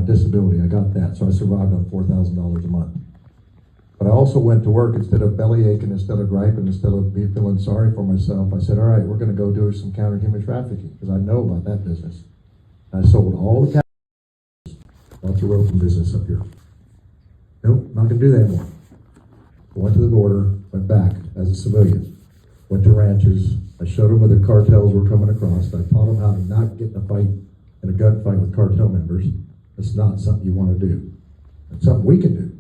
disability. I got that, so I survived on $4,000 a month. But I also went to work, instead of belly aching, instead of griping, instead of feeling sorry for myself, I said, all right, we're going to go do some counter human trafficking, because I know about that business. And I sold all the off the road from business up here. Nope, not going to do that anymore. Went to the border, went back as a civilian, went to ranches. I showed them where the cartels were coming across. I taught them how to not get in a fight, in a gunfight with cartel members. It's not something you want to do. It's something we can do.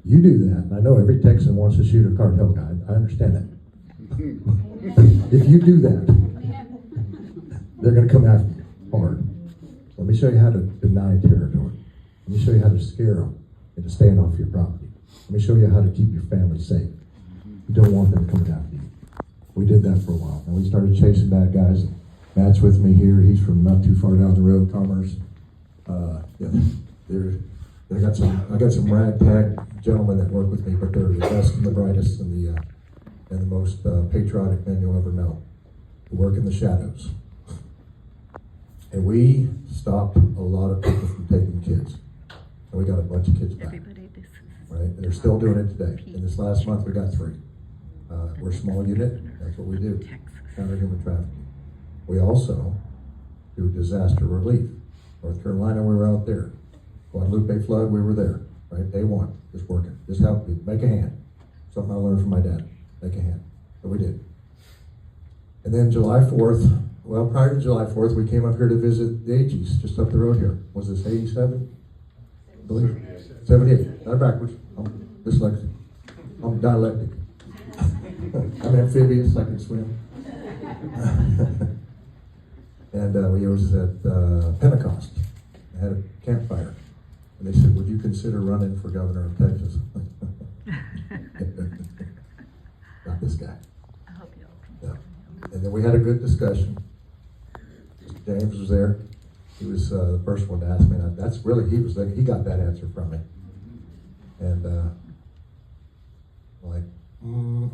You do that, and I know every Texan wants to shoot a cartel guy. I understand that. If you do that, they're going to come after you hard. Let me show you how to deny territory. Let me show you how to scare them into staying off your property. Let me show you how to keep your family safe. You don't want them coming after you. We did that for a while. And we started chasing bad guys. Matt's with me here. He's from not too far down the road, Commerce. I got some ragtag gentlemen that work with me, but they're the best and the brightest and the most patriotic men you'll ever know, who work in the shadows. And we stopped a lot of people from taking kids. And we got a bunch of kids back. Right? And they're still doing it today. In this last month, we got 3. We're a small unit. That's what we do. Counter human trafficking. We also do disaster relief. North Carolina, we were out there. Guadalupe flood, we were there. Right? Day one, just working. Just help me. Make a hand. Something I learned from my dad. Make a hand. So we did. And then July 4th, well, prior to July 4th, we came up here to visit the AGs, just up the road here. Was this 87? I believe. 78. Not backwards. I'm dyslexic. I'm dialectic. I'm amphibious. I can swim. And we was at Pentecost. I had a campfire. And they said, would you consider running for governor of Texas? Not this guy. I hope you Yeah. And then we had a good discussion. Mr. James was there. He was the first one to ask me. That's really, he got that answer from me. And I'm like,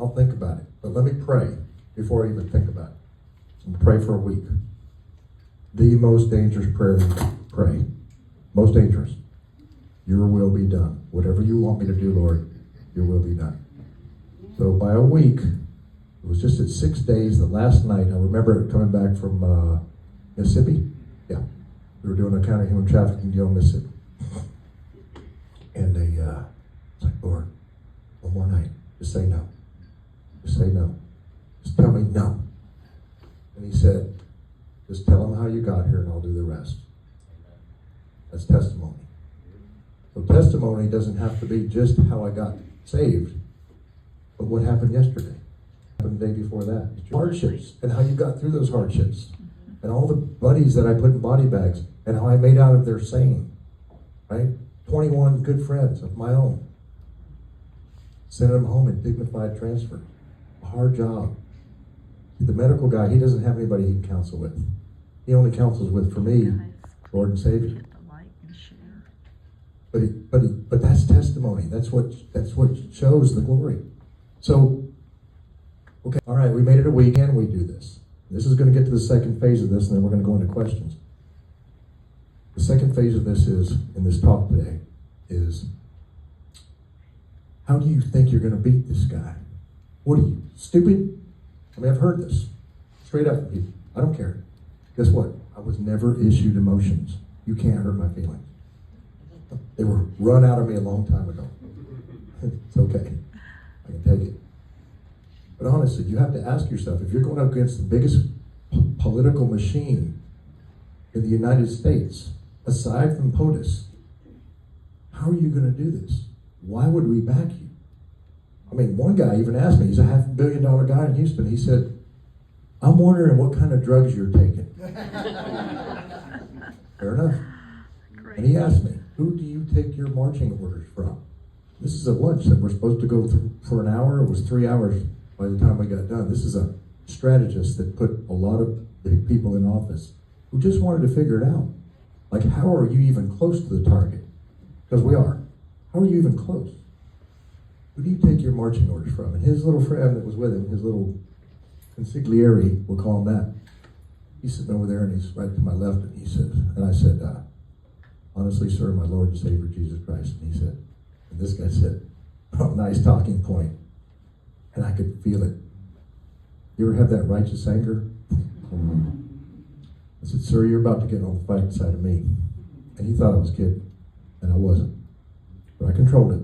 I'll think about it. But let me pray before I even think about it. I'm gonna pray for a week. The most dangerous prayer to pray. Most dangerous. Your will be done. Whatever you want me to do, Lord, your will be done. So by a week, it was just at 6 days, the last night, I remember coming back from Mississippi. Yeah. We were doing a counter human trafficking deal in Mississippi. And it's like, Lord, one more night. Just say no. Just say no. Just tell me no. And he said, just tell them how you got here and I'll do the rest. That's testimony. So testimony doesn't have to be just how I got saved, but what happened yesterday, what happened the day before that. Hardships and how you got through those hardships. And all the buddies that I put in body bags and how I made out of their sane. Right? 21 good friends of my own. Sending them home in dignified transfer. A hard job. The medical guy, he doesn't have anybody he can counsel with. He only counsels with, for me, Lord and Savior. But that's testimony. That's what shows the glory. So, okay, all right, we made it a week and we do this. This is going to get to the second phase of this, and then we're going to go into questions. The second phase of this is, in this talk today, is how do you think you're going to beat this guy? What are you, stupid? I mean, I've heard this straight up from people. I don't care. Guess what? I was never issued emotions. You can't hurt my feelings. They were run out of me a long time ago. It's okay. I can take it. But honestly, you have to ask yourself, if you're going up against the biggest political machine in the United States, aside from POTUS, how are you going to do this? Why would we back you? I mean, one guy even asked me, he's a $500 million guy in Houston, he said, I'm wondering what kind of drugs you're taking. Fair enough. Great. And he asked me, who do you take your marching orders from? This is a lunch that we're supposed to go through for an hour. It was 3 hours by the time we got done. This is a strategist that put a lot of big people in office who just wanted to figure it out. Like, how are you even close to the target? Because we are. How are you even close? Who do you take your marching orders from? And his little friend that was with him, his little consigliere, we'll call him that, he's sitting over there and he's right to my left, and he says, and I said, honestly, sir, my Lord and Savior, Jesus Christ. And he said, and this guy said, oh, nice talking point. And I could feel it. You ever have that righteous anger? I said, sir, you're about to get on the fighting side of me. And he thought I was kidding, and I wasn't. But I controlled it,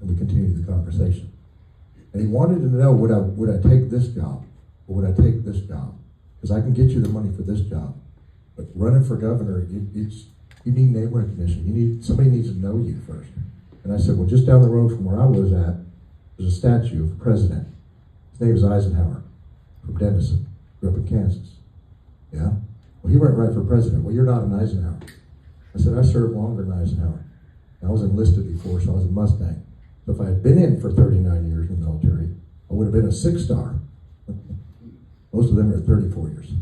and we continued the conversation. And he wanted to know, would I take this job, or would I take this job? Because I can get you the money for this job. But running for governor, you need name recognition. Somebody needs to know you first. And I said, well, just down the road from where I was at, there's a statue of the president. His name is Eisenhower, from Denison, grew up in Kansas. Yeah? Well, he went right for president. Well, you're not an Eisenhower. I said, I served longer than Eisenhower. I was enlisted before, so I was a Mustang. So if I had been in for 39 years in the military, I would have been a 6-star. Most of them are 34 years.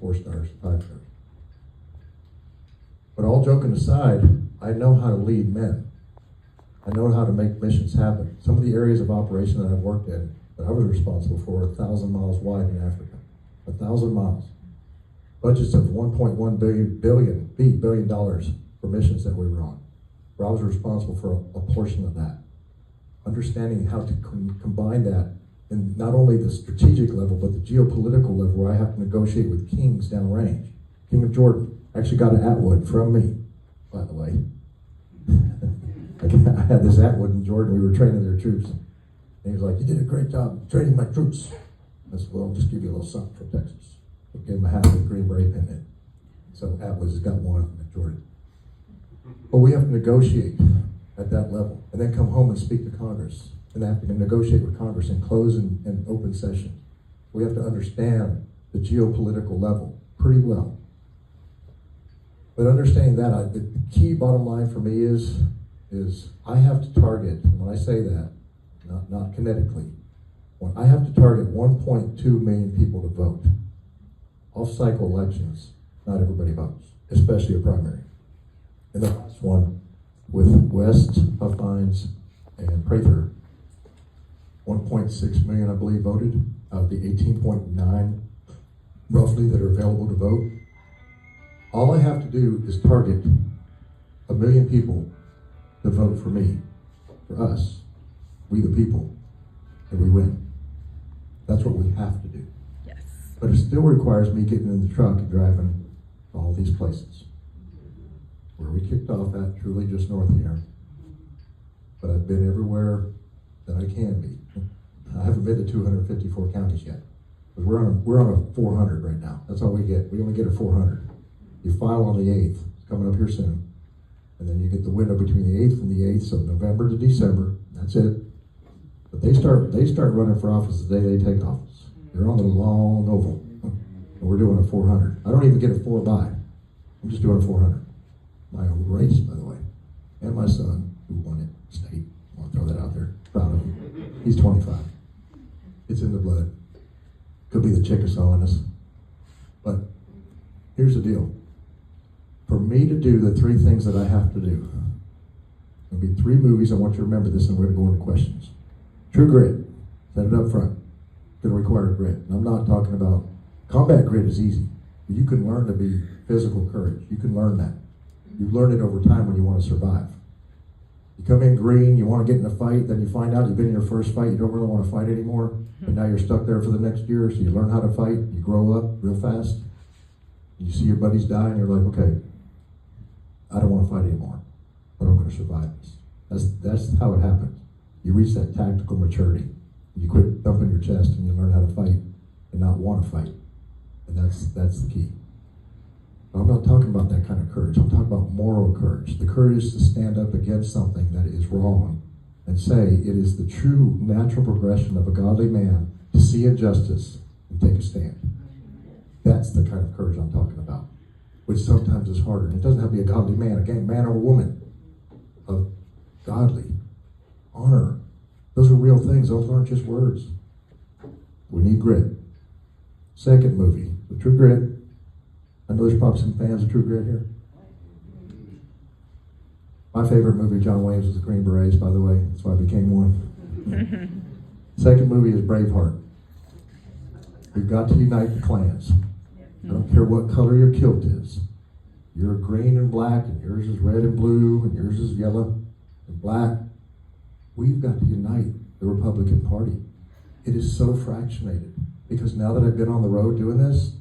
4 stars, 5 stars. But all joking aside, I know how to lead men. I know how to make missions happen. Some of the areas of operation that I've worked in, that I was responsible for, are 1,000 miles wide in Africa. 1,000 miles. Budgets of $1.1 billion for missions that we were on. Where I was responsible for a portion of that. Understanding how to combine that in not only the strategic level, but the geopolitical level, where I have to negotiate with kings downrange. King of Jordan actually got an Atwood from me, by the way. I had this Atwood in Jordan. We were training their troops. And he was like, you did a great job training my troops. I said, well, I'll just give you a little something from Texas. I gave him a hat with a Green Beret pin in it. So Atwood's has got one in Jordan. But we have to negotiate at that level, and then come home and speak to Congress. And have to negotiate with Congress and close and open session. We have to understand the geopolitical level pretty well. But understanding that, the key bottom line for me is I have to target, when I say that, not kinetically, when I have to target 1.2 million people to vote. Off-cycle elections, not everybody votes, especially a primary. And the last one, with West, Huffines, and Prather, 1.6 million, I believe, voted out of the 18.9 roughly that are available to vote. All I have to do is target 1 million people to vote for me, for us, we the people, and we win. That's what we have to do. Yes. But it still requires me getting in the truck and driving to all these places. Where we kicked off at, truly just north of here. But I've been everywhere that I can be. I haven't been to 254 counties yet. But we're on a 400 right now. That's all we get. We only get a 400. You file on the 8th. It's coming up here soon. And then you get the window between the 8th and the 8th, so November to December. That's it. But they start running for office the day they take office. They're on the long oval. And we're doing a 400. I don't even get a 4 by. I'm just doing a 400. My own race, by the way. And my son, who won it state. I want to throw that out there. Proud of him. He's 25. It's in the blood. Could be the Chickasaw in us. But here's the deal. For me to do the 3 things that I have to do, there'll be 3 movies. I want you to remember this, and we're going to go into questions. True Grit. Set it up front. Going to require grit. And I'm not talking about combat grit is easy. You can learn to be physical courage. You can learn that. You learn it over time when you want to survive. You come in green, you want to get in a fight, then you find out you've been in your first fight, you don't really want to fight anymore, but now you're stuck there for the next year, so you learn how to fight, you grow up real fast, you see your buddies die, and you're like, okay, I don't want to fight anymore, but I'm going to survive this. That's how it happens. You reach that tactical maturity. You quit thumping your chest, and you learn how to fight and not want to fight, and that's the key. I'm not talking about that kind of courage. I'm talking about moral courage. The courage to stand up against something that is wrong and say it is the true natural progression of a godly man to see injustice and take a stand. That's the kind of courage I'm talking about, which sometimes is harder. And it doesn't have to be a godly man, again, man or woman, of godly honor. Those are real things. Those aren't just words. We need grit. Second movie, The True Grit. I know there's probably some fans of True Grit here. My favorite movie, John Wayne's, was The Green Berets, by the way. That's why I became one. Second movie is Braveheart. We've got to unite the clans. I don't care what color your kilt is. You're green and black, and yours is red and blue, and yours is yellow and black. We've got to unite the Republican Party. It is so fractionated. Because now that I've been on the road doing this,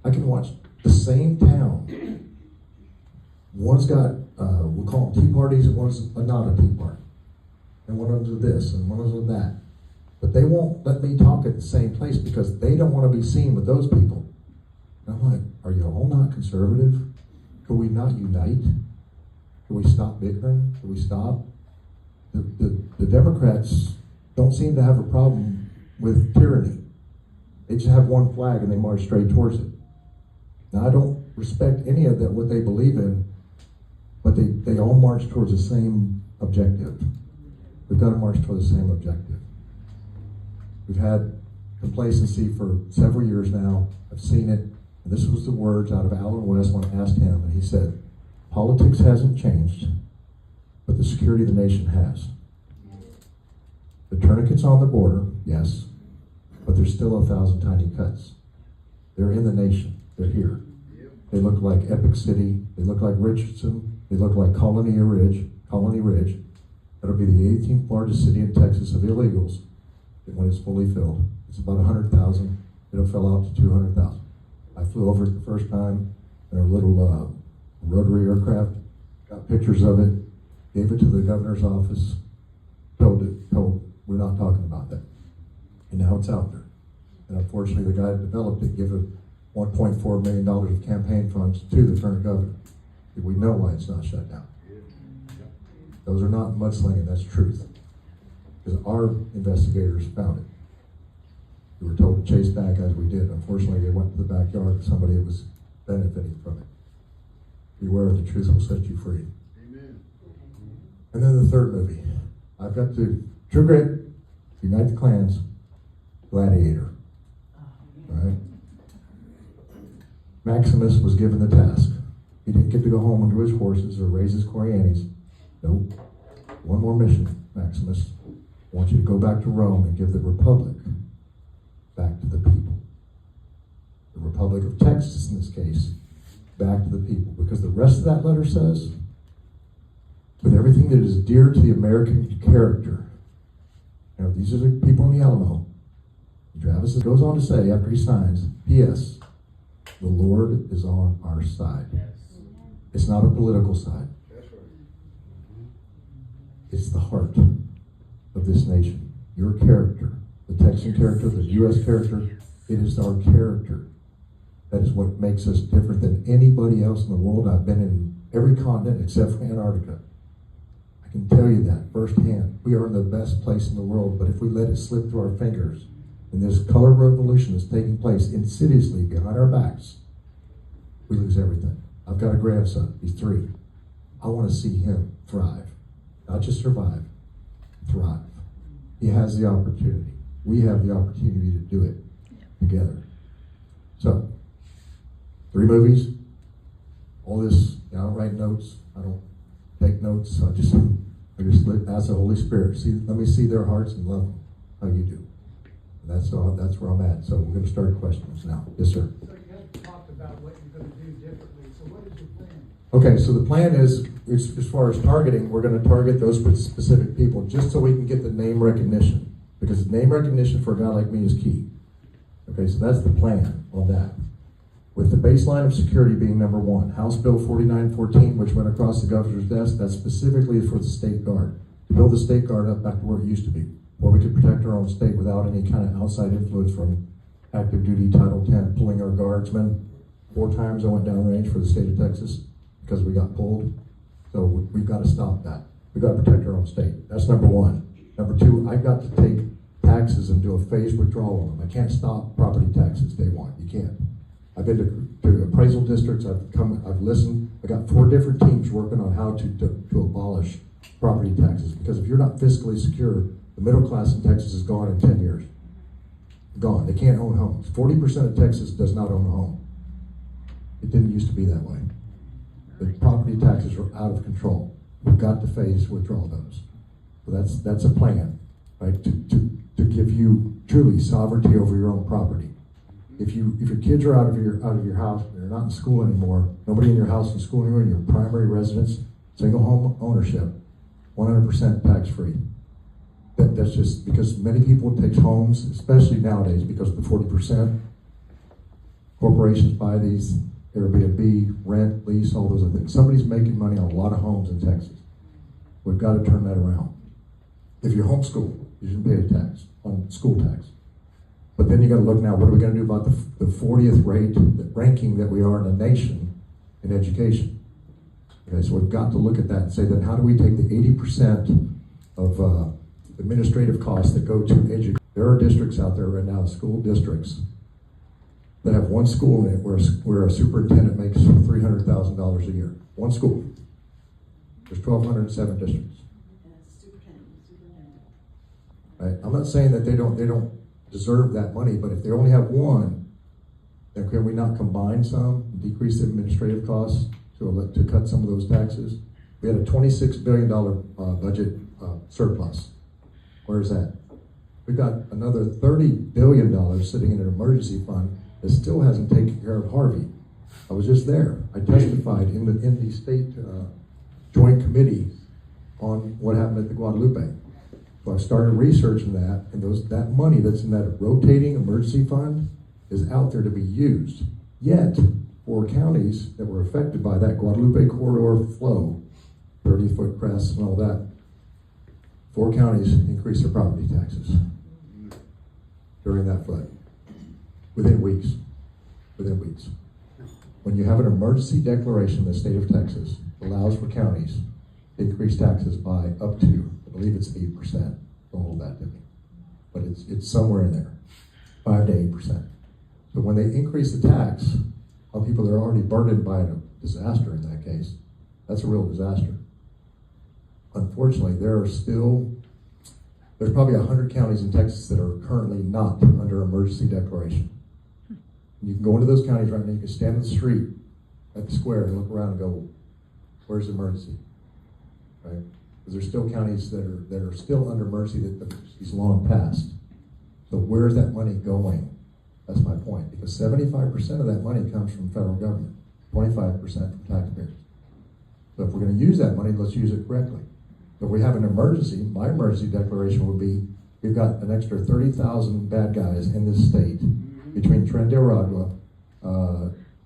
I can watch the same town. One's got, we'll call them tea parties, and one's not a tea party. And one of them's this, and one of them's that. But they won't let me talk at the same place because they don't want to be seen with those people. And I'm like, are you all not conservative? Can we not unite? Can we stop bickering? Can we stop? The Democrats don't seem to have a problem with tyranny. They just have one flag and they march straight towards it. Now, I don't respect any of that, what they believe in, but they all march towards the same objective. We've got to march toward the same objective. We've had complacency for several years now. I've seen it. And this was the words out of Alan West when I asked him, and he said, politics hasn't changed, but the security of the nation has. The tourniquets on the border, yes, but there's still 1,000 tiny cuts. They're in the nation. They're here. They look like Epic City. They look like Richardson. They look like Colony Ridge. That'll be the 18th largest city in Texas of illegals when it's fully filled. It's about 100,000. It'll fill out to 200,000. I flew over it the first time in a little rotary aircraft, got pictures of it, gave it to the governor's office, told we're not talking about that. And now it's out there. And unfortunately, the guy that developed it gave it $1.4 million of campaign funds to the current governor. We know why it's not shut down. Those are not mudslinging, that's truth. Because our investigators found it. We were told to chase back as we did. Unfortunately, they went to the backyard of somebody that was benefiting from it. Beware, the truth will set you free. Amen. And then the third movie. I've got True Grit, Unite the Clans, Gladiator. All right? Maximus was given the task. He didn't get to go home to his horses or raise his Corianis. Nope. One more mission, Maximus. I want you to go back to Rome and give the Republic back to the people. The Republic of Texas, in this case, back to the people. Because the rest of that letter says, with everything that is dear to the American character. Now, these are the people in the Alamo. Travis goes on to say, after he signs, P.S., the Lord is on our side. It's not a political side. It's the heart of this nation. Your character, the Texan character, the U.S. character, it is our character. That is what makes us different than anybody else in the world. I've been in every continent except for Antarctica. I can tell you that firsthand. We are in the best place in the world, but if we let it slip through our fingers, and this color revolution is taking place insidiously behind our backs, we lose everything. I've got a grandson. He's 3. I want to see him thrive. Not just survive, thrive. He has the opportunity. We have the opportunity to do it together. So, 3 movies. All this, I don't write notes. I don't take notes. I just ask the Holy Spirit. Let me see their hearts and love them how you do. And that's where I'm at. So we're going to start questions now. Yes, sir. So you haven't talked about what you're going to do differently. So what is your plan? Okay, so the plan is, as far as targeting, we're going to target those specific people just so we can get the name recognition. Because name recognition for a guy like me is key. Okay, so that's the plan on that. With the baseline of security being number 1, House Bill 4914, which went across the governor's desk, that's specifically for the state guard. To build the state guard up back to where it used to be, where we could protect our own state without any kind of outside influence from active duty Title 10, pulling our guardsmen. 4 times I went downrange for the state of Texas because we got pulled. So we've got to stop that. We've got to protect our own state. That's number 1. Number 2, I've got to take taxes and do a phased withdrawal on them. I can't stop property taxes day 1. You can't. I've been to appraisal districts. I've listened. I got 4 different teams working on how to abolish property taxes. Because if you're not fiscally secure, the middle class in Texas is gone in 10 years. Gone. They can't own homes. 40% of Texas does not own a home. It didn't used to be that way. The property taxes are out of control. We've got to phase withdraw those. So that's a plan, right? To give you truly sovereignty over your own property. If your kids are out of your house, and they're not in school anymore, nobody in your house in school anymore, your primary residence, single home ownership, 100% tax free. That's just because many people takes homes, especially nowadays, because of the 40%. Corporations buy these Airbnb, rent, lease, all those other things. Somebody's making money on a lot of homes in Texas. We've got to turn that around. If you're homeschooled, you shouldn't pay a tax on school tax. But then you got to look now, what are we going to do about the 40th ranking that we are in the nation in education? Okay, so we've got to look at that and say, then how do we take the 80% of administrative costs that go to education? There are districts out there right now, school districts, that have one school in it where a superintendent makes $300,000 a year. One school. There's 1,207 districts. Right? I'm not saying that they don't deserve that money, but if they only have one, then can we not combine some, decrease the administrative costs to cut some of those taxes? We had a $26 billion budget surplus. Where is that? We've got another $30 billion sitting in an emergency fund that still hasn't taken care of Harvey. I was just there. I testified in the state joint committee on what happened at the Guadalupe. So I started researching that, and that money that's in that rotating emergency fund is out there to be used. Yet, for counties that were affected by that Guadalupe corridor flow, 30-foot crests and all that, 4 counties increased their property taxes during that flood. Within weeks. When you have an emergency declaration in the state of Texas, allows for counties to increase taxes by up to, I believe it's 8%. Don't hold that to me. But it's somewhere in there, 5 to 8%. But when they increase the tax on people that are already burdened by a disaster in that case, that's a real disaster. Unfortunately, there's probably 100 counties in Texas that are currently not under emergency declaration. You can go into those counties right now, you can stand in the street at the square and look around and go, where's the emergency? Right? Because there's still counties that are still under emergency that is long past. So where's that money going? That's my point. Because 75% of that money comes from federal government, 25% from taxpayers. So if we're going to use that money, let's use it correctly. If we have an emergency, my emergency declaration would be, we've got an extra 30,000 bad guys in this state between Tren de Aragua,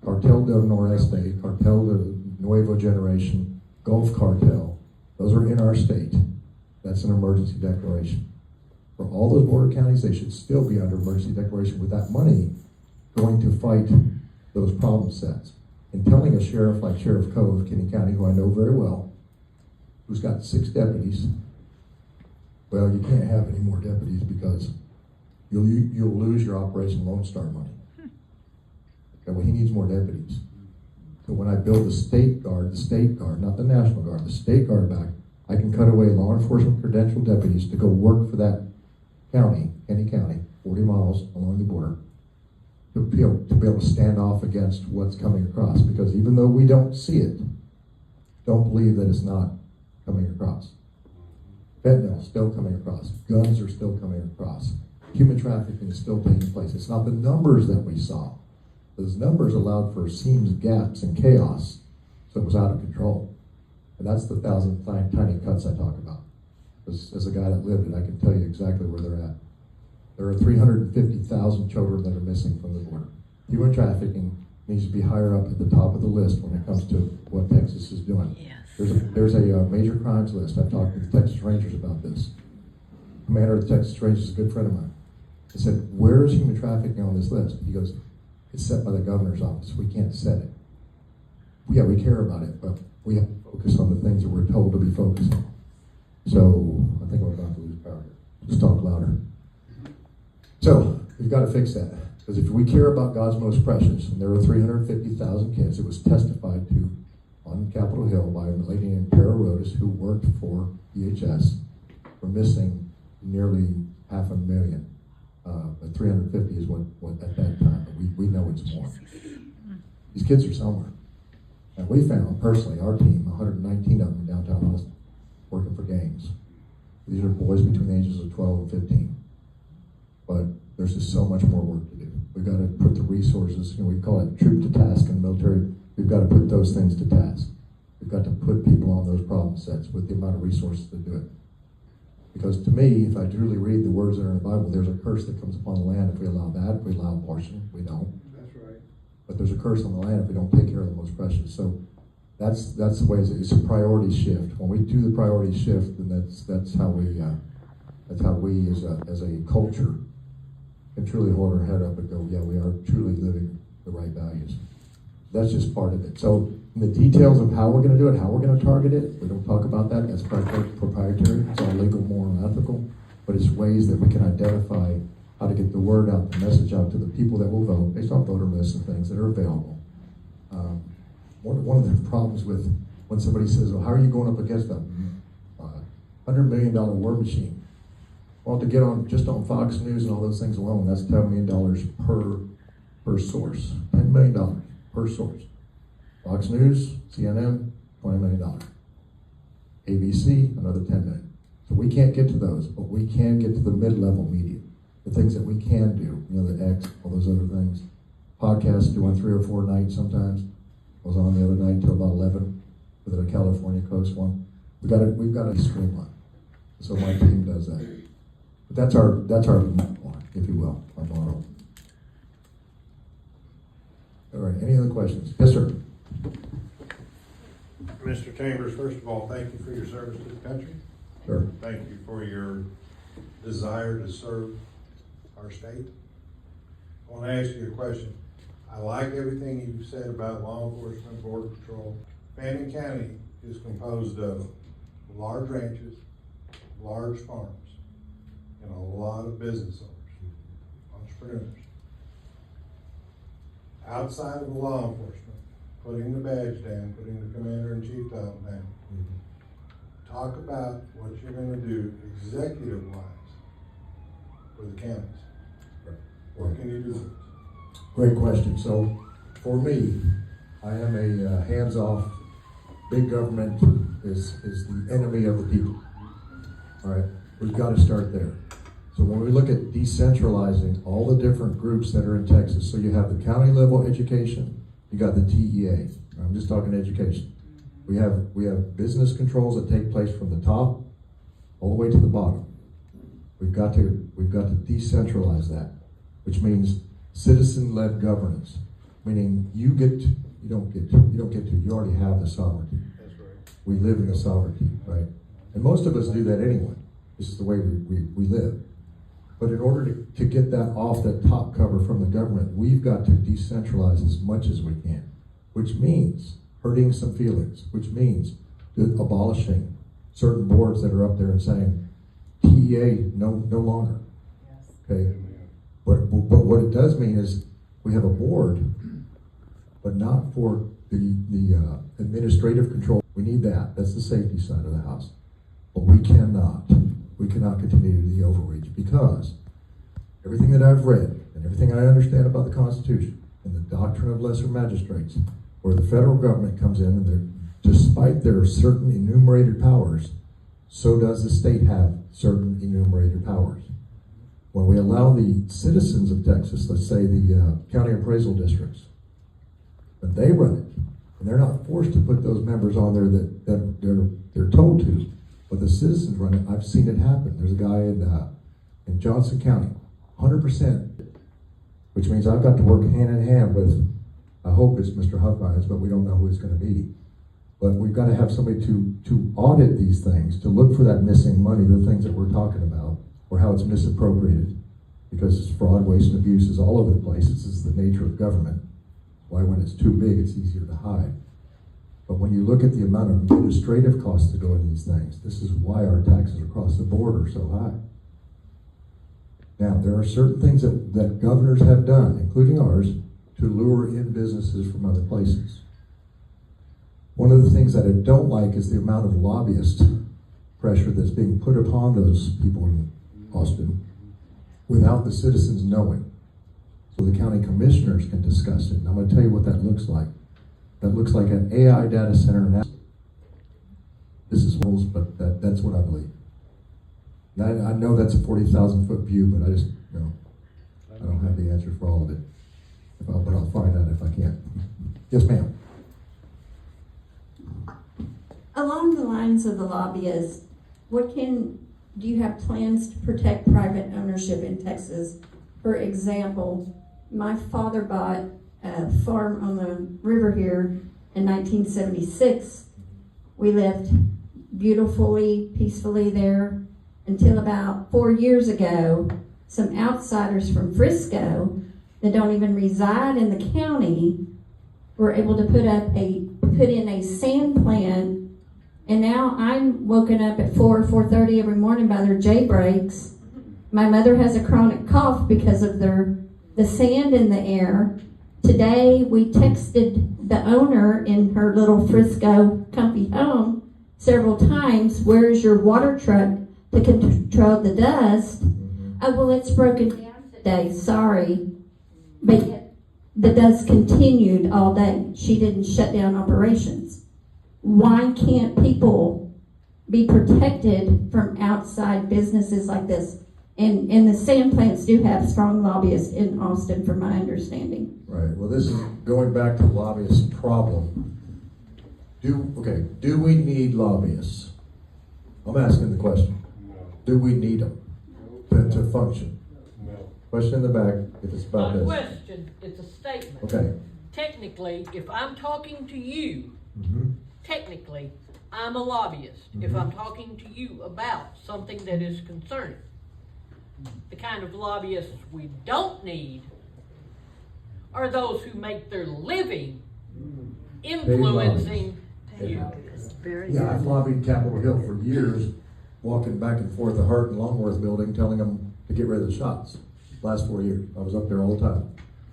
Cartel del Noreste, Cartel de Nuevo Generation, Gulf Cartel. Those are in our state. That's an emergency declaration. For all those border counties, they should still be under emergency declaration with that money going to fight those problem sets. And telling a sheriff like Sheriff Coe of Kinney County, who I know very well, who's got 6 deputies, well, you can't have any more deputies because you'll lose your Operation Lone Star money. Okay, well, he needs more deputies. So when I build the state guard, not the National Guard, the state guard back, I can cut away law enforcement credentialed deputies to go work for that county, Kinney County, 40 miles along the border, to be able to stand off against what's coming across. Because even though we don't see it, don't believe that it's not coming across. Fentanyl is still coming across. Guns are still coming across. Human trafficking is still taking place. It's not the numbers that we saw. Those numbers allowed for seams, gaps, and chaos, so it was out of control. And that's the 1,000 tiny cuts I talk about. As a guy that lived it, I can tell you exactly where they're at. There are 350,000 children that are missing from the border. Human trafficking needs to be higher up at the top of the list when it comes to what Texas is doing. Yes. There's a major crimes list. I've talked to the Texas Rangers about this. Commander of the Texas Rangers is a good friend of mine. I said, where is human trafficking on this list? He goes, it's set by the governor's office. We can't set it. Yeah, we care about it, but we have to focus on the things that we're told to be focused on. So, I think I'm about to lose power here. Just talk louder. So, we've got to fix that. Because if we care about God's most precious, and there were 350,000 kids, it was testified to on Capitol Hill by a lady named Tara Rodas, who worked for DHS, were missing nearly 500,000. But 350 is what at that time, but we know it's more. These kids are somewhere. And we found, personally, our team, 119 of them in downtown Austin, working for gangs. These are boys between the ages of 12 and 15. But there's just so much more work to do. We've got to put the resources, we call it troop to task in the military. We've got to put those things to task. We've got to put people on those problem sets with the amount of resources to do it. Because to me, if I truly read the words that are in the Bible, there's a curse that comes upon the land if we allow that, if we allow abortion, we don't. That's right. But there's a curse on the land if we don't take care of the most precious. So that's the way it's a priority shift. When we do the priority shift, then that's how we as a culture can truly hold our head up and go, yeah, we are truly living the right values. That's just part of it. So in the details of how we're going to do it, how we're going to target it, we don't talk about that. That's proprietary. It's all legal, moral, and ethical. But it's ways that we can identify how to get the word out, the message out to the people that will vote based on voter lists and things that are available. One of the problems with when somebody says, well, how are you going up against a $100 million war machine? Well, to get on just on Fox News and all those things alone, that's $10 million per source. $10 million per source. Fox News, CNN, $20 million. ABC, another $10 million. So we can't get to those, but we can get to the mid-level media. The things that we can do, the X, all those other things. Podcasts, doing 3 or 4 nights sometimes. I was on the other night until about 11 with a California Coast one. We've got to streamline. So my team does that. But that's our model, if you will, our model. All right, any other questions? Yes, sir. Mr. Chambers, first of all, thank you for your service to the country. Sure. Thank you for your desire to serve our state. I want to ask you a question. I like everything you've said about law enforcement, border patrol. Fannin County is composed of large ranches, large farms, and a lot of business owners, entrepreneurs. Outside of the law enforcement, putting the badge down, putting the commander-in-chief title down, talk about what you're going to do executive-wise for the counties. What can you do? Great question. So, for me, I am a hands-off. Big government is the enemy of the people. All right, we've got to start there. So when we look at decentralizing all the different groups that are in Texas, so you have the county level education, you got the TEA. I'm just talking education. We have business controls that take place from the top all the way to the bottom. We've got to decentralize that, which means citizen-led governance, meaning you already have the sovereignty. That's right. We live in the sovereignty, right? And most of us do that anyway. This is the way we live. But in order to get that off that top cover from the government, we've got to decentralize as much as we can, which means hurting some feelings, which means abolishing certain boards that are up there and saying, TEA, no longer. Okay? But what it does mean is we have a board, but not for the administrative control. We need that. That's the safety side of the house. But we cannot continue to do the overreach, because everything that I've read and everything I understand about the Constitution and the doctrine of lesser magistrates, where the federal government comes in and despite their certain enumerated powers, so does the state have certain enumerated powers. When we allow the citizens of Texas, let's say the county appraisal districts, when they run it, and they're not forced to put those members on there that they're told to, but the citizens run it. I've seen it happen. There's a guy in Johnson County, 100%, which means I've got to work hand in hand with, I hope it's Mr. Huffines, but we don't know who it's going to be. But we've got to have somebody to audit these things, to look for that missing money, the things that we're talking about, or how it's misappropriated, because it's fraud, waste, and abuse is all over the place. This is the nature of government. Why, when it's too big, it's easier to hide. But when you look at the amount of administrative costs that go in these things, this is why our taxes across the board are so high. Now, there are certain things that governors have done, including ours, to lure in businesses from other places. One of the things that I don't like is the amount of lobbyist pressure that's being put upon those people in Austin without the citizens knowing. So the county commissioners can discuss it. And I'm going to tell you what that looks like. That looks like an AI data center. This is rules, but that's what I believe. And I know that's a 40,000 foot view, but I just, I don't have the answer for all of it. But I'll find out if I can. Yes, ma'am. Along the lines of the lobbyists, do you have plans to protect private ownership in Texas? For example, my father bought a farm on the river here in 1976. We lived beautifully, peacefully there until about 4 years ago. Some outsiders from Frisco that don't even reside in the county were able to put in a sand plant. And now I'm woken up at 4:30 every morning by their J breaks. My mother has a chronic cough because of the sand in the air. Today we texted the owner in her little Frisco comfy home several times, where's your water truck to control the dust? Oh, well, it's broken down today, sorry. But yet the dust continued all day. She didn't shut down operations. Why can't people be protected from outside businesses like this? And the sand plants do have strong lobbyists in Austin, from my understanding. Right, well, this is going back to lobbyist problem. Do we need lobbyists? I'm asking the question. Do we need them to function? Question in the back, if it's about Not a this. question, it's a statement. Okay. Technically, if I'm talking to you, Mhm. technically, I'm a lobbyist. If I'm talking to you about something that is concerning. The kind of lobbyists we don't need are those who make their living influencing you. Yeah, I've lobbied Capitol Hill for years, walking back and forth the Hart and Longworth building, telling them to get rid of the shots. Last 4 years, I was up there all the time.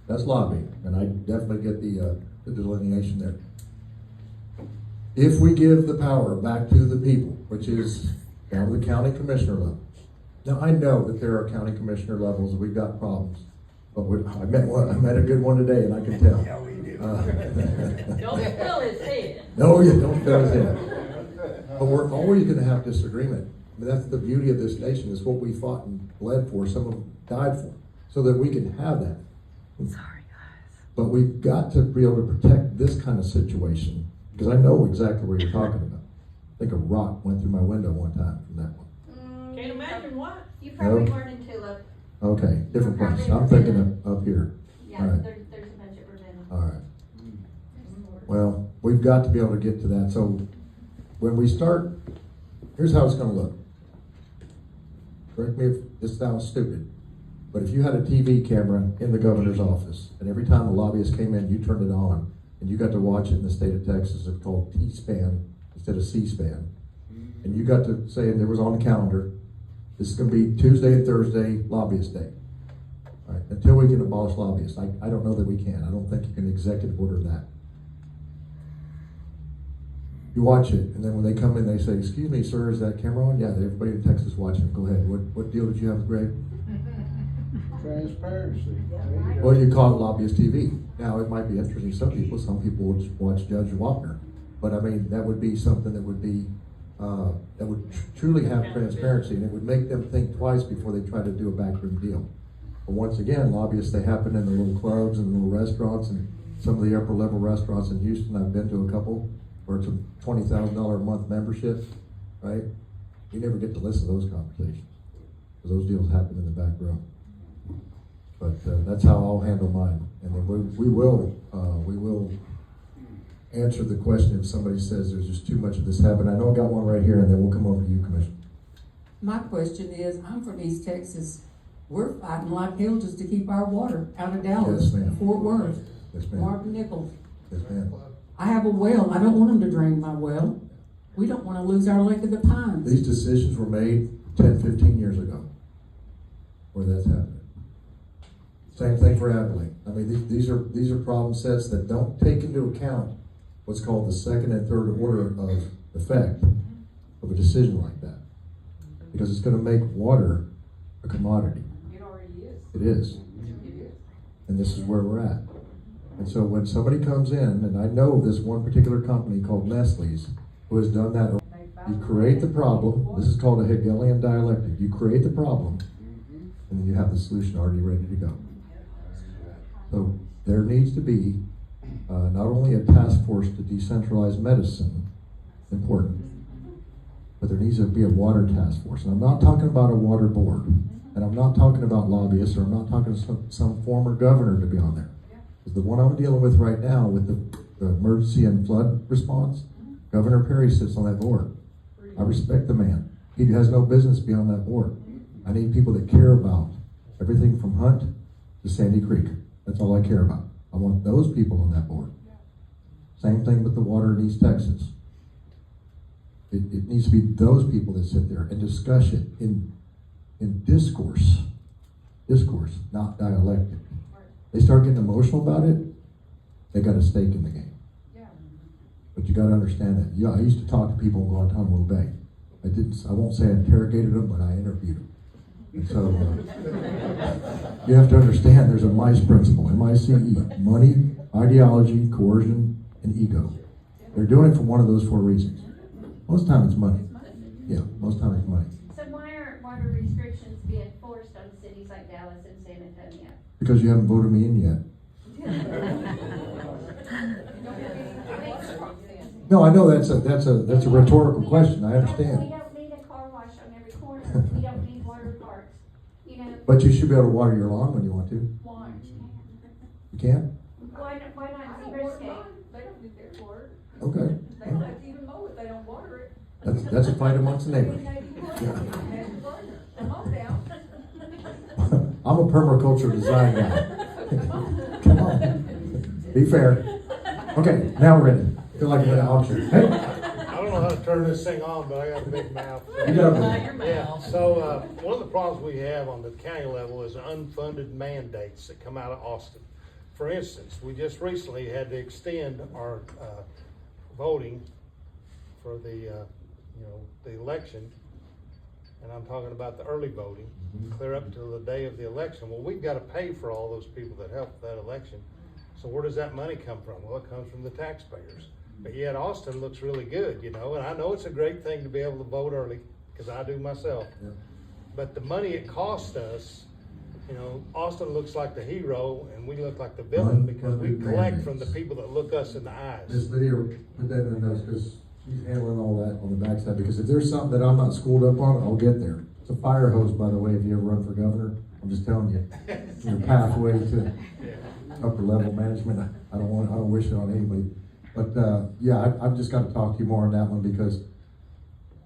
That's lobbying, and I definitely get the delineation there. If we give the power back to the people, which is down to the county commissioner level. Now, I know that there are county commissioner levels, and we've got problems, but I met a good one today, and I can tell. Don't spill his head. No, you don't fill his head. But we're always gonna have disagreement. I mean, that's the beauty of this nation, is what we fought and bled for, some of them died for, so that we can have that. Sorry, guys. But we've got to be able to protect this kind of situation, because I know exactly what you're talking about. I think a rock went through my window one time from that one. Can't imagine what. You probably No. weren't in Tulip. Okay, different place. I'm thinking of up here. Yeah, All right. there's a bunch of Ravenna. All right. Well, we've got to be able to get to that. So when we start, here's how it's gonna look. Correct me if this sounds stupid, but if you had a TV camera in the governor's office, and every time a lobbyist came in, you turned it on, and you got to watch it in the state of Texas, it's called T-SPAN instead of C-SPAN. And you got to say, and it was on the calendar, this is gonna be Tuesday and Thursday lobbyist day. All right, until we can abolish lobbyists. I don't know that we can. I don't think you can executive order that. You watch it, and then when they come in, they say, excuse me, sir, is that camera on? Yeah, everybody in Texas watching. Go ahead. What deal did you have with Greg? Transparency. Well, you call it lobbyist TV. Now, it might be interesting to some people. Some people would watch Judge Wapner. But I mean, that would be something that would be, that would truly have transparency, and it would make them think twice before they try to do a backroom deal. But once again, lobbyists, they happen in the little clubs and the little restaurants, and some of the upper level restaurants in Houston. I've been to a couple where it's a $20,000 a month membership, right? You never get to listen to those conversations, because those deals happen in the back room. But that's how I'll handle mine. And then we will answer the question if somebody says there's just too much of this happening. I know I got one right here, and then we'll come over to you, Commissioner. My question is, I'm from East Texas. We're fighting like hell just to keep our water out of Dallas, Yes, ma'am. Fort Worth, Yes, ma'am. Marvin Nichols. Yes, ma'am. I have a well. I don't want them to drain my well. We don't want to lose our Lake of the Pines. These decisions were made 10, 15 years ago, where that's happening. Same thing for Abilene. I mean, these are problem sets that don't take into account what's called the second and third order of effect of a decision like that, because it's going to make water a commodity. It already is. It is, It is. and this is where we're at. And so when somebody comes in, and I know this one particular company called Nestle's, who has done that, you create the problem. This is called a Hegelian dialectic. You create the problem, and then you have the solution already ready to go. So there needs to be, not only a task force to decentralize medicine, important, but there needs to be a water task force. And I'm not talking about a water board, and I'm not talking about lobbyists, or I'm not talking to some former governor to be on there. Because the one I'm dealing with right now with the emergency and flood response, Governor Perry sits on that board. I respect the man. He has no business being on that board. I need people that care about everything from Hunt to Sandy Creek. That's all I care about. I want those people on that board. Same thing with the water in East Texas. It needs to be those people that sit there and discuss it in discourse, not dialectic. They start getting emotional about it, they got a stake in the game. But you got to understand that. Yeah, I used to talk to people in Guantanamo Bay. I won't say I interrogated them, but I interviewed them. And so you have to understand there's a MICE principle, M-I-C-E, money, ideology, coercion, and ego. They're doing it for one of those 4 reasons. Most time it's money. Yeah, most time it's money. So why aren't water restrictions being forced on cities like Dallas and San Antonio? Because you haven't voted me in yet. No, I know that's a rhetorical question. I We understand. don't need a car wash on every corner. We don't need water parks. You know, But you should be able to water your lawn when you want to. why? You can? Why not Seabriscuit? They don't do their work. Okay. They don't have to even mow it, they don't water it. That's a fight amongst the I neighbors. mean, they do work. Come on down. I'm a permaculture design guy. Come on. Be fair. Okay, now we're ready. Feel like I'm at an auction. Hey, I don't know how to turn this thing on, but I got a big mouth. you got By it. your Yeah, mouth. so, one of the problems we have on the county level is unfunded mandates that come out of Austin. For instance, we just recently had to extend our, voting for the the election. And I'm talking about the early voting, clear up until the day of the election. Well, we've gotta pay for all those people that helped that election. So where does that money come from? Well, it comes from the taxpayers. But yet Austin looks really good, and I know it's a great thing to be able to vote early, because I do myself. Yeah. But the money it costs us, Austin looks like the hero, and we look like the villain, because we Unfunded collect from the mandates. people that look us in the This eyes. video, put that in the notes, because she's handling all that on the backside, because if there's something that I'm not schooled up on, I'll get there. It's a fire hose, by the way, if you ever run for governor. I'm just telling you, your pathway to upper level management, I don't wish it on anybody. But, yeah, I've just got to talk to you more on that one, because,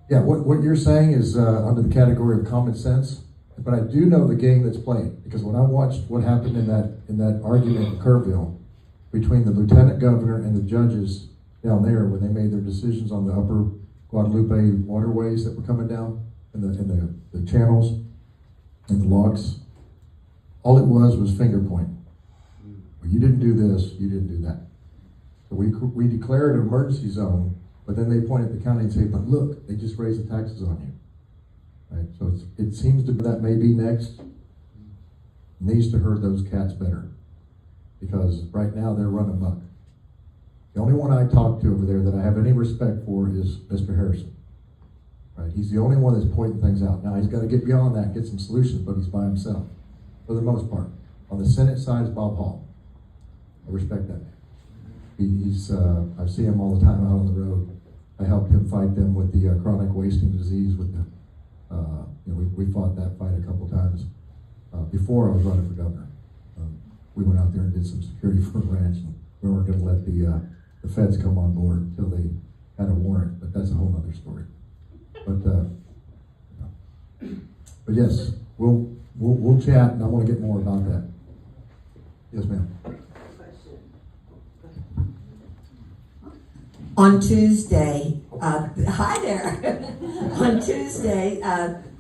yeah, what you're saying is, under the category of common sense. But I do know the game that's played, because when I watched what happened in that argument in Kerrville between the lieutenant governor and the judges down there, when they made their decisions on the upper Guadalupe waterways that were coming down, and the channels and the locks, all it was finger pointing. Well, you didn't do this, you didn't do that. So we declared an emergency zone, but then they point at the county and say, but look, they just raised the taxes on you. Right, so it seems to be that may be next, needs to herd those cats better, because right now they're running amok. The only one I talk to over there that I have any respect for is Mr. Harrison. Right, he's the only one that's pointing things out. Now he's got to get beyond that, get some solutions, but he's by himself for the most part. On the Senate side is Bob Hall. I respect that man. I see him all the time out on the road. I helped him fight them with the chronic wasting disease with the. We fought that fight a couple times before I was running for governor. We went out there and did some security for a ranch, and we weren't going to let the feds come on board until they had a warrant. But that's a whole other story. But yes, we'll chat, and I want to get more about that. Yes, ma'am. On Tuesday, hi there. On Tuesday,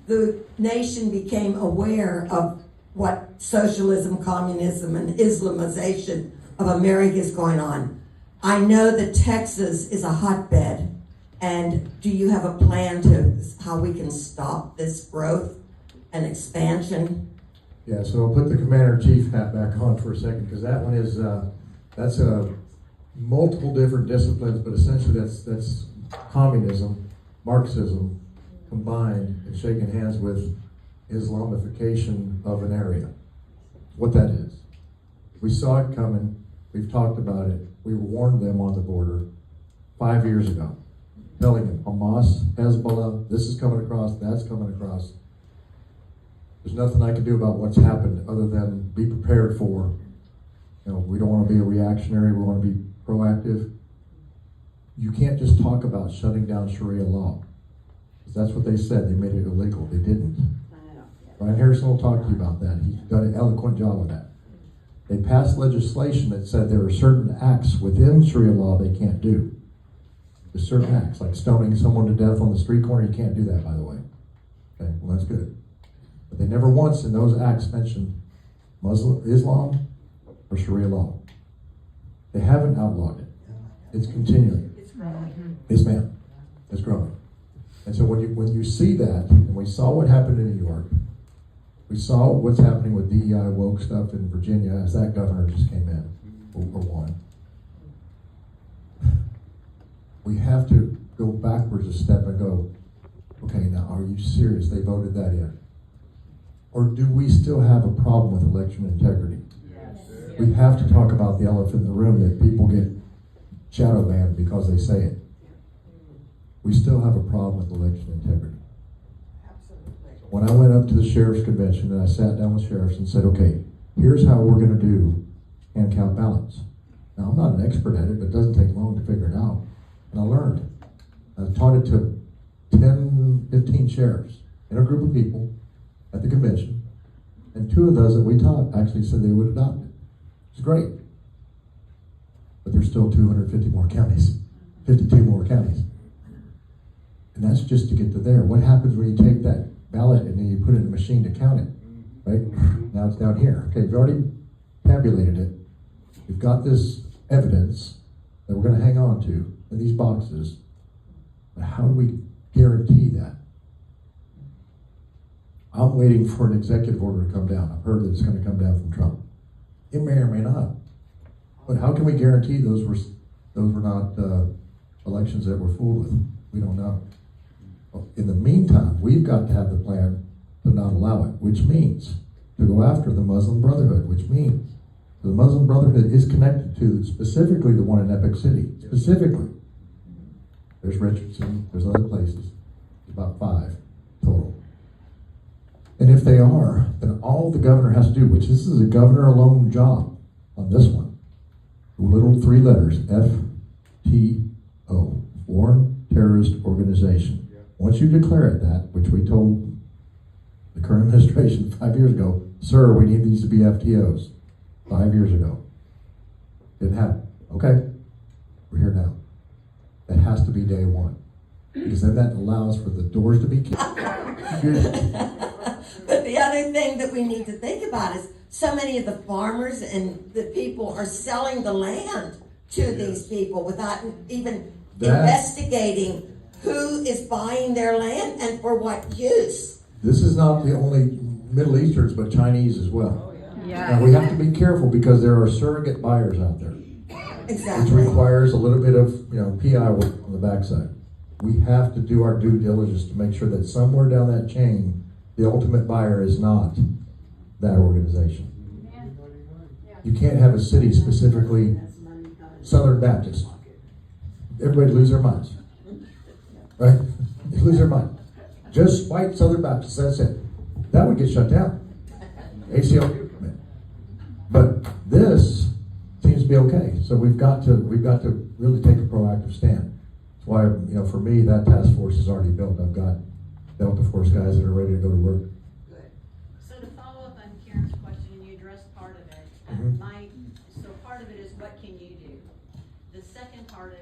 the nation became aware of what socialism, communism, and Islamization of America is going on. I know that Texas is a hotbed, and do you have a plan to how we can stop this growth and expansion? Yeah, so I'll put the commander-in-chief hat back on for a second, because that one is, that's a multiple different disciplines, but essentially that's communism, Marxism, combined and shaking hands with Islamification of an area. What that is. We saw it coming, we've talked about it, we warned them on the border 5 years ago, telling them, Hamas, Hezbollah, this is coming across, that's coming across. There's nothing I can do about what's happened other than be prepared for, we don't want to be a reactionary, we want to be proactive. You can't just talk about shutting down Sharia law. 'Cause that's what they said, they made it illegal, they didn't. Brian Harrison will talk to you about that, he's done an eloquent job of that. They passed legislation that said there are certain acts within Sharia law they can't do. There's certain acts, like stoning someone to death on the street corner, you can't do that, by the way. Okay, well, that's good. But they never once in those acts mentioned Islam or Sharia law. They haven't outlawed it. It's continuing. It's growing. Yes, ma'am. It's growing. And so when you see that, and we saw what happened in New York, we saw what's happening with DEI woke stuff in Virginia as that governor just came in, or won. We have to go backwards a step and go, okay, now are you serious? They voted that in. Or do we still have a problem with election integrity? Yes. We have to talk about the elephant in the room that people get shadow banned because they say it. We still have a problem with election integrity. When I went up to the sheriff's convention and I sat down with sheriffs and said, okay, here's how we're going to do hand count ballots. Now, I'm not an expert at it, but it doesn't take long to figure it out. And I learned. I taught it to 10, 15 sheriffs in a group of people at the convention. And 2 of those that we taught actually said they would adopt it. It's great. But there's still 250 more counties, 52 more counties. And that's just to get to there. What happens when you take that ballot and then you put it in a machine to count it, right? Now it's down here. Okay, you've already tabulated it. We've got this evidence that we're going to hang on to in these boxes. But how do we guarantee that? I'm waiting for an executive order to come down. I've heard that it's going to come down from Trump. It may or may not. But how can we guarantee those were not elections that we're fooled with? We don't know. In the meantime, we've got to have the plan to not allow it, which means to go after the Muslim Brotherhood, which means the Muslim Brotherhood is connected to specifically the one in Epic City, specifically. There's Richardson, there's other places, about 5 total. And if they are, then all the governor has to do, which this is a governor alone job on this one, little 3 letters, FTO, Foreign Terrorist Organization. Once you declare it that, which we told the current administration 5 years ago, sir, we need these to be FTOs, 5 years ago. Didn't happen. Okay, we're here now. That has to be day one. Because then that allows for the doors to be kicked. But the other thing that we need to think about is so many of the farmers and the people are selling the land to these people without even investigating who is buying their land and for what use. This is not the only Middle Easterns, but Chinese as well. Yeah. Now we have to be careful because there are surrogate buyers out there, Exactly. which requires a little bit of PI work on the backside. We have to do our due diligence to make sure that somewhere down that chain, the ultimate buyer is not that organization. You can't have a city specifically Southern Baptist. Everybody lose their minds. Right? They lose their mind. Just white Southern Baptists, that's it. That would get shut down. ACLU permit. But this seems to be okay. So we've got to really take a proactive stand. That's why, for me, that task force is already built. I've got Delta Force guys that are ready to go to work. So to follow up on Karen's question, and you addressed part of it, so part of it is what can you do? The second part of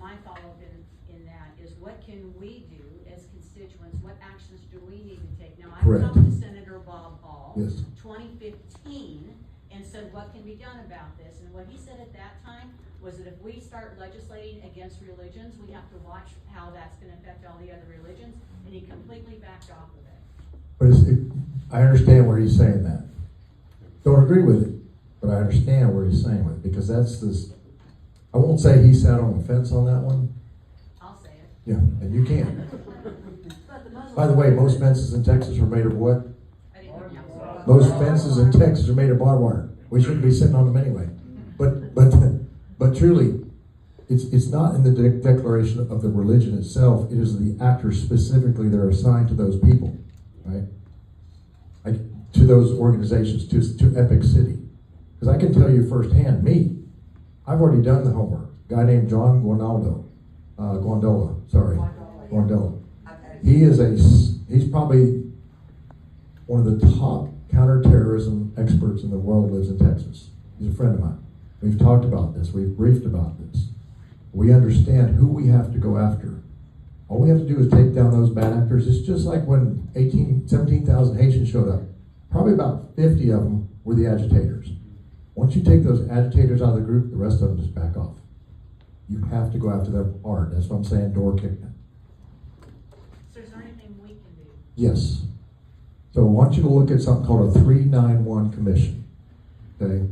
my follow-up in that is what can we do as constituents? What actions do we need to take? Now, I Correct. talked to Senator Bob Hall, Yes. 2015, and said, what can be done about this? And what he said at that time was that if we start legislating against religions, we have to watch how that's going to affect all the other religions, and he completely backed off of it. But I understand where he's saying that. Don't agree with it, but I understand where he's saying it because that's this. I won't say he sat on the fence on that one. I'll say it. Yeah, and you can. By the way, most fences in Texas are made of what? I didn't hear you. Most fences in Texas are made of barbed wire. We shouldn't be sitting on them anyway. But truly, it's not in the declaration of the religion itself, it is the actors specifically that are assigned to those people, right? Like, to those organizations, to Epic City. Because I can tell you firsthand, I've already done the homework. A guy named John Guandola. He's probably one of the top counterterrorism experts in the world, lives in Texas. He's a friend of mine. We've talked about this, we've briefed about this. We understand who we have to go after. All we have to do is take down those bad actors. It's just like when 17,000 Haitians showed up. Probably about 50 of them were the agitators. Once you take those agitators out of the group, the rest of them just back off. You have to go after them hard. That's what I'm saying, door kicking. So is there anything we can do? Yes. So I want you to look at something called a 391 Commission. Okay?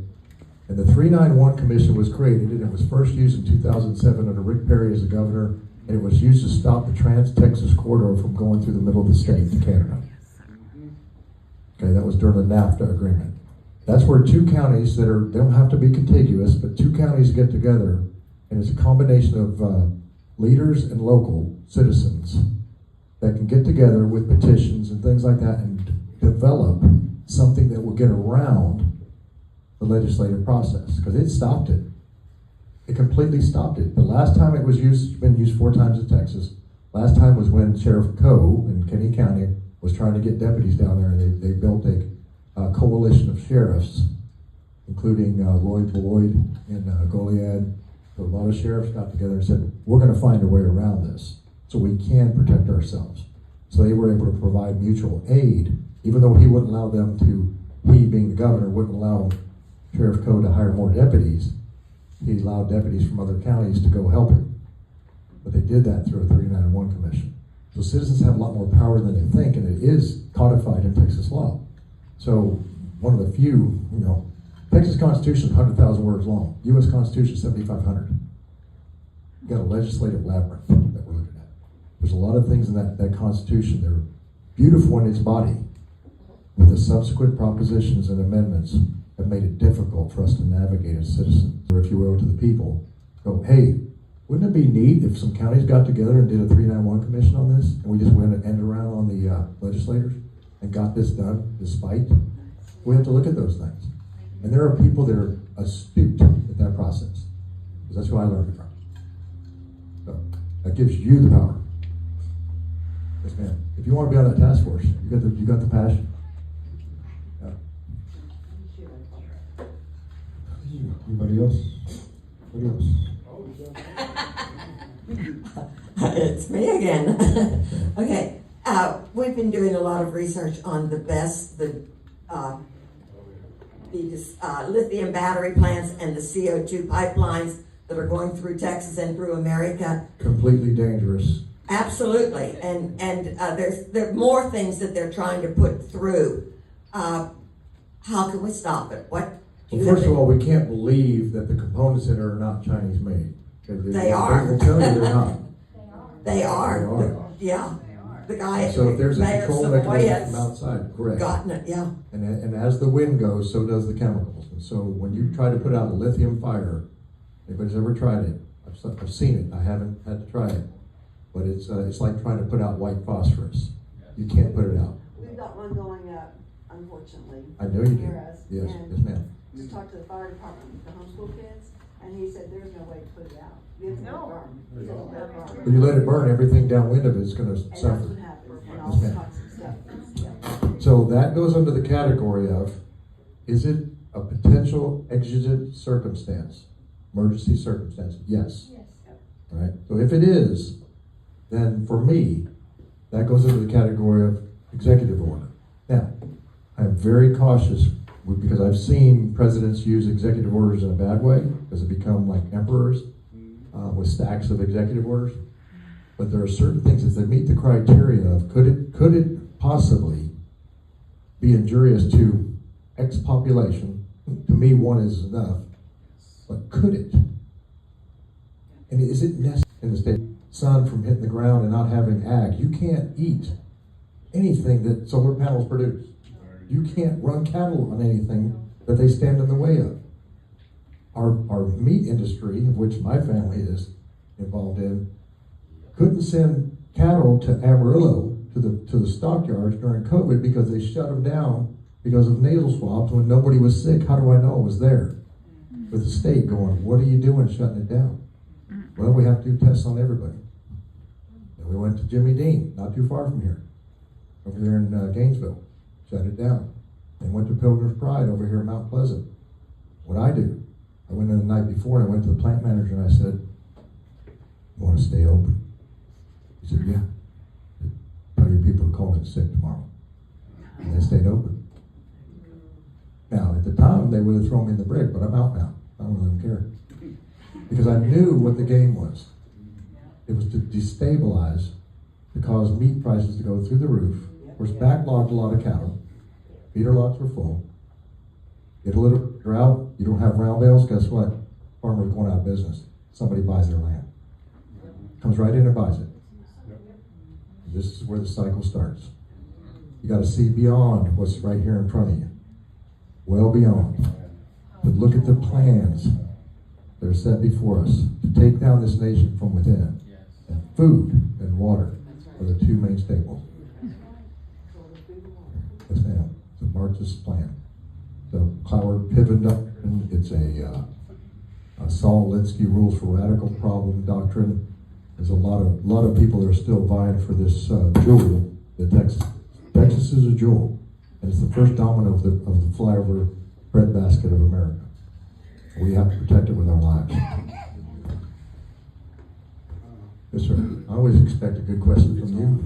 And the 391 Commission was created, and it was first used in 2007 under Rick Perry as the governor, and it was used to stop the Trans-Texas corridor from going through the middle of the state to Canada. Okay, that was during the NAFTA agreement. That's where two counties that don't have to be contiguous, but two counties get together, and it's a combination of leaders and local citizens that can get together with petitions and things like that and develop something that will get around the legislative process, because it stopped it. It completely stopped it. The last time it was used, it's been used 4 times in Texas. Last time was when Sheriff Coe in Kenny County was trying to get deputies down there, and they built a coalition of sheriffs, including Roy Boyd and Goliad. So a lot of sheriffs got together and said, we're going to find a way around this so we can protect ourselves. So they were able to provide mutual aid, even though he wouldn't allow them to, he being the governor, wouldn't allow Sheriff Coe to hire more deputies. He allowed deputies from other counties to go help him. But they did that through a 391 Commission. So citizens have a lot more power than they think, and it is codified in Texas law. So one of the few, Texas Constitution is 100,000 words long. U.S. Constitution 7,500. You got a legislative labyrinth that we're looking at. There's a lot of things in that Constitution. They're beautiful in its body, but the subsequent propositions and amendments have made it difficult for us to navigate as citizens, or if you will, to the people. Go, hey, wouldn't it be neat if some counties got together and did a 391 Commission on this, and we just went and ended around on the legislators and got this done despite? We have to look at those things. And there are people that are astute at that process, because that's who I learned it from. So that gives you the power. Yes, ma'am. If you want to be on that task force, you got the passion. Yeah. Anybody else? Anybody else? It's me again. Okay, we've been doing a lot of research on the lithium battery plants and the CO2 pipelines that are going through Texas and through America. Completely dangerous. Absolutely, and there are more things that they're trying to put through. How can we stop it? What? Well, first of all, we can't believe that the components in it are not Chinese made. They are. They will tell you they're not. They are. They are. Yeah. The guy. So if there's a Mayor control Savoy mechanism has from outside, correct. gotten it, yeah. And as the wind goes, so does the chemicals. And so when you try to put out a lithium fire, anybody's ever tried it? I've seen it. I haven't had to try it, but it's like trying to put out white phosphorus. You can't put it out. We've got one going up, unfortunately. I know you do. Near us. Yes, And yes, ma'am. just talked to the fire department with the homeschool kids, and he said there's no way to put it out. You have to let it burn. He said, "Let it burn." When you let it burn, everything downwind of it is going to And that's suffer. what happens, and all Yes, ma'am. sorts of stuff. Yeah. So that goes under the category of, is it a potential exigent circumstance? Emergency circumstance? Yes. Yes. All right. So if it is, then for me, that goes into the category of executive order. Now, I'm very cautious because I've seen presidents use executive orders in a bad way, because they become like emperors with stacks of executive orders. But there are certain things, if they meet the criteria of could it possibly be injurious to X population? To me, one is enough. But could it? And is it necessary in the state? Sun from hitting the ground and not having ag. You can't eat anything that solar panels produce. You can't run cattle on anything that they stand in the way of. Our meat industry, of which my family is involved in, couldn't send cattle to Amarillo, to the stockyards during COVID because they shut them down because of nasal swabs when nobody was sick. How do I know it was there? With the state going, what are you doing shutting it down? Well, we have to do tests on everybody. And we went to Jimmy Dean, not too far from here, over there in Gainesville, shut it down. And went to Pilgrim's Pride over here in Mount Pleasant. What I do, I went in the night before and I went to the plant manager and I said, you want to stay open? He said, yeah. I said, tell your people to call in sick tomorrow. And they stayed open. Now, at the time, they would have thrown me in the brick, but I'm out now. I don't really care. Because I knew what the game was. It was to destabilize, to cause meat prices to go through the roof. Of course, backlogged a lot of cattle. Feeder lots were full. Get a little drought, you don't have round bales, guess what? Farmers going out of business. Somebody buys their land. Comes right in and buys it. This is where the cycle starts. You got to see beyond what's right here in front of you. Well beyond. But look at the plans that are set before us to take down this nation from within. And food and water are the two main staples. Yes, ma'am. It's a Marxist plan. The Cloward-Piven doctrine. It's a Saul Alinsky rules for radical problem doctrine. There's a lot of people that are still vying for this jewel. The Texas is a jewel, and it's the first domino of the flyover breadbasket of America. We have to protect it with our lives. Yes, sir. I always expect a good question from you.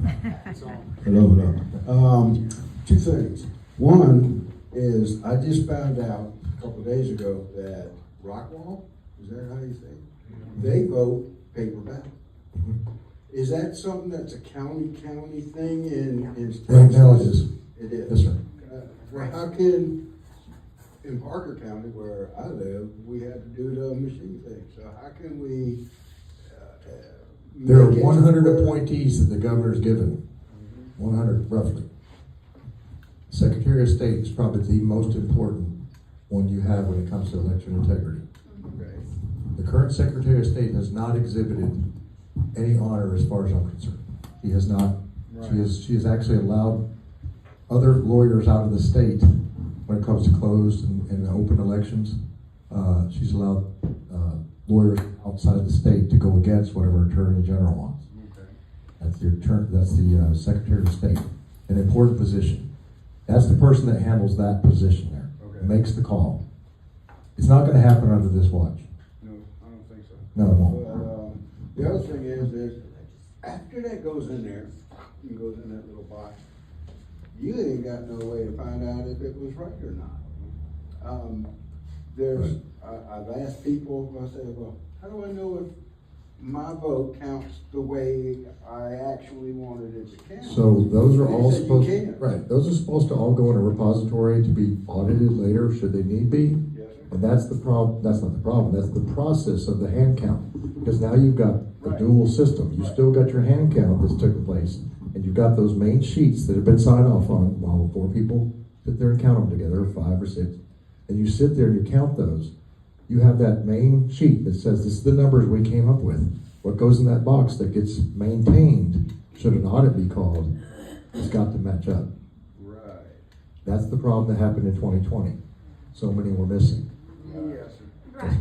Hello. Two things. One is I just found out a couple of days ago that Rockwall, is that how you say it? They vote paper ballot. Is that something that's a county thing in Texas? Right now it is. It is? Yes, sir. Well, how can, in Parker County, where I live, we had to do the machine thing, so how can we? There are make it 100 where- appointees that the governor's given. 100, roughly. Secretary of State is probably the most important one you have when it comes to election integrity. Okay. The current Secretary of State has not exhibited any honor as far as I'm concerned. He has not. Right. She has actually allowed other lawyers out of the state when it comes to closed and open elections. She's allowed lawyers outside the state to go against whatever Attorney General wants. Okay. That's the Secretary of State, an important position. That's the person that handles that position there, Okay. makes the call. It's not going to happen under this watch. No, I don't think so. No, it won't. But, the other thing is after that goes in there, and goes in that little box, you ain't got no way to find out if it was right or not. I've asked people, I say, well, how do I know if my vote counts the way I actually wanted it to count? So those are all They said you supposed, can't. right, those are supposed to all go in a repository to be audited later, should they need be. Yes, sir. And that's the problem, that's not the problem, that's the process of the hand count. Because now you've got the Right. dual system, you still got your hand count that's taken place, and you've got those main sheets that have been signed off on while 4 people sit there and count them together, or 5 or 6. And you sit there and you count those. You have that main sheet that says this is the numbers we came up with. What goes in that box that gets maintained, should an audit be called, has got to match up. Right. That's the problem that happened in 2020. So many were missing. Yes, sir. Right.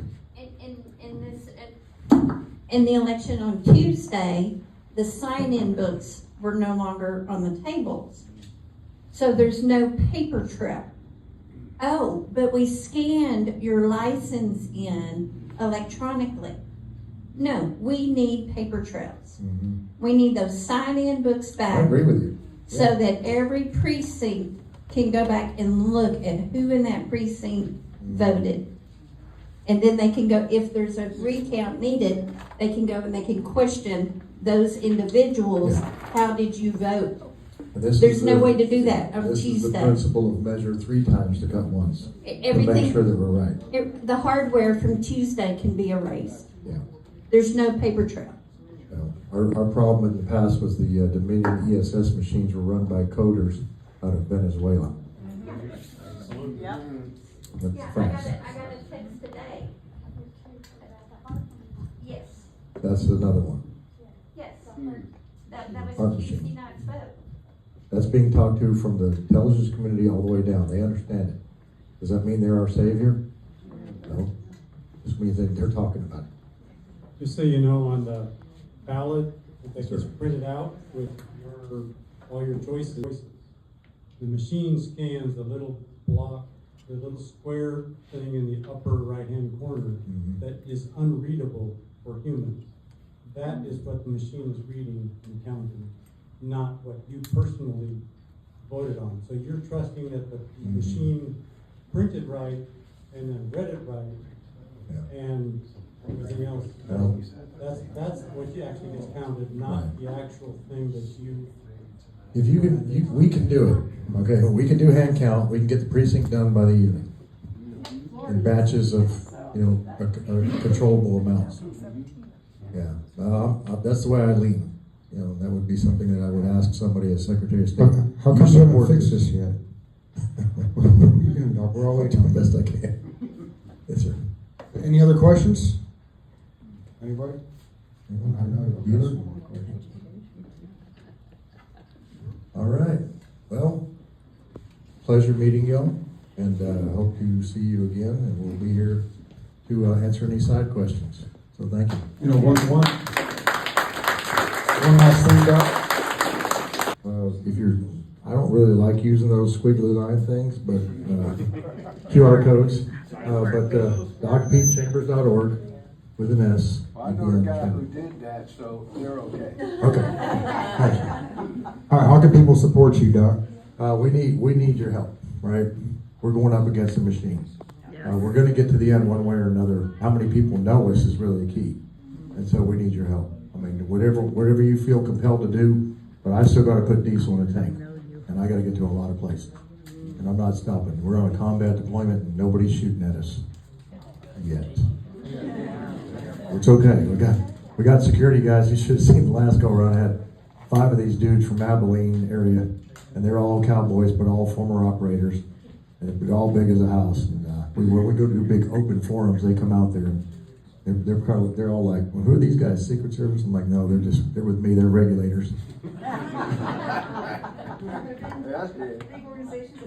In the election on Tuesday, the sign-in books were no longer on the tables. So there's no paper trail. Oh, but we scanned your license in electronically. No, we need paper trails. We need those sign-in books I back agree with you. so that every precinct can go back and look at who in that precinct voted. And then they can go, if there's a recount needed, they can go and they can question those individuals. Yeah. How did you vote? And this There's is no the- way to do that on This is the Tuesday. principle of measure 3 times to cut once. To make Everything, sure that we're right. the hardware from Tuesday can be erased. Yeah. There's no paper trail. Our problem in the past was the Dominion ESS machines were run by coders out of Venezuela. That's Yeah, facts. I got a text today. Yes, That's another one. yes. That was Art Tuesday machine. night's vote. That's being talked to from the intelligence community all the way down. They understand it. Does that mean they're our savior? No. Just means that they're talking about it. Just so you know, on the ballot that Yes, gets sir. printed out with all your choices, the machine scans the little block, the little square thing in the upper right-hand corner Mhm. that is unreadable for humans. That is what the machine is reading and counting, not what you personally voted on. So you're trusting that the Mhm. machine printed right and then read it right Yeah. and everything else. Well- That's what you actually gets counted, not Right. the actual thing that you. If you can, we can do it. Okay, we can do hand count. We can get the precinct done by the evening. In batches of, controllable amounts. Yeah, that's the way I lean. That would be something that I would ask somebody as Secretary of State. How You come you haven't support fixed this yet? Doc, we're all I'll do waiting. the best I can. Yes, sir. Any other questions? Anybody? Bueller? All right, well, pleasure meeting y'all, and hope to see you again, and we'll be here to answer any side questions. So thank you. One last thing, Doc. I don't really like using those squiggly line things, but QR codes, but docpchambers.org with an S. I know a guy who did that, so they're okay. Okay. Thank you. All right, how can people support you, Doc? We need your help, right? We're going up against the machines. We're gonna get to the end one way or another. How many people know us is really the key. And so we need your help. I mean, whatever you feel compelled to do, but I still gotta put diesel in a tank. And I gotta get to a lot of places. And I'm not stopping. We're on a combat deployment and nobody's shooting at us yet. It's okay. We got security guys. You should have seen the last go around. I had 5 of these dudes from Abilene area, and they're all cowboys, but all former operators, and they're all big as a house. And when we go to big open forums, they come out there and they're all like, "Well, who are these guys? Secret Service?" I'm like, "No, they're with me. They're regulators." Big organizations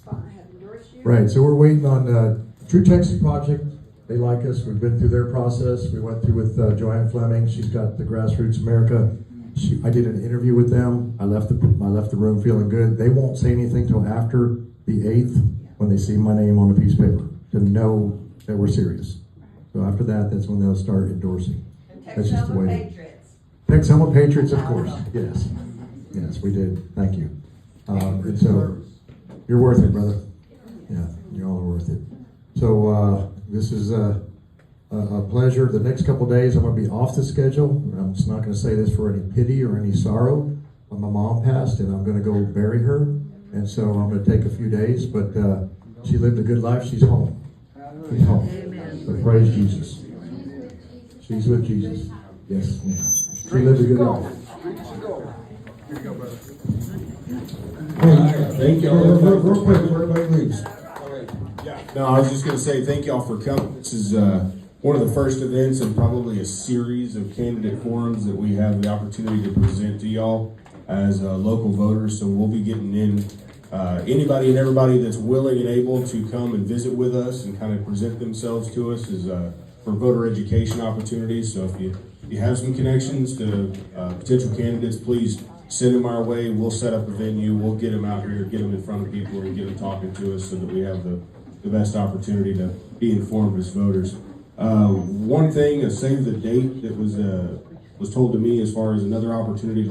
have endorsed you. Right. So we're waiting on True Texas Project. They like us. We've been through their process. We went through with Joanne Fleming. She's got the Grassroots America. I did an interview with them. I left the room feeling good. They won't say anything till after the 8th when they see my name on a piece of paper to know that we're serious. So after that, that's when they'll start endorsing. That's just the way. Patriots. Texoma Patriots, of course. Yes, we did. Thank you. And so you're worth it, brother. Yeah, you all are worth it. So this is a pleasure. The next couple days I'm going to be off the schedule. I'm just not going to say this for any pity or any sorrow. But my mom passed, and I'm going to go bury her, and so I'm going to take a few days. But she lived a good life. She's home. She's home. But praise Jesus. She's with Jesus. Yes, ma'am. She lived a good life. Thank you. Real quick, before everybody leaves. No, I was just going to say thank y'all for coming. This is one of the first events in probably a series of candidate forums that we have the opportunity to present to y'all as local voters. So we'll be getting in anybody and everybody that's willing and able to come and visit with us and kind of present themselves to us is for voter education opportunities. So if you have some connections to potential candidates, please send them our way. We'll set up a venue. We'll get them out here, get them in front of people, and get them talking to us so that we have the best opportunity to be informed as voters. One thing, a save the date that was told to me as far as another opportunity to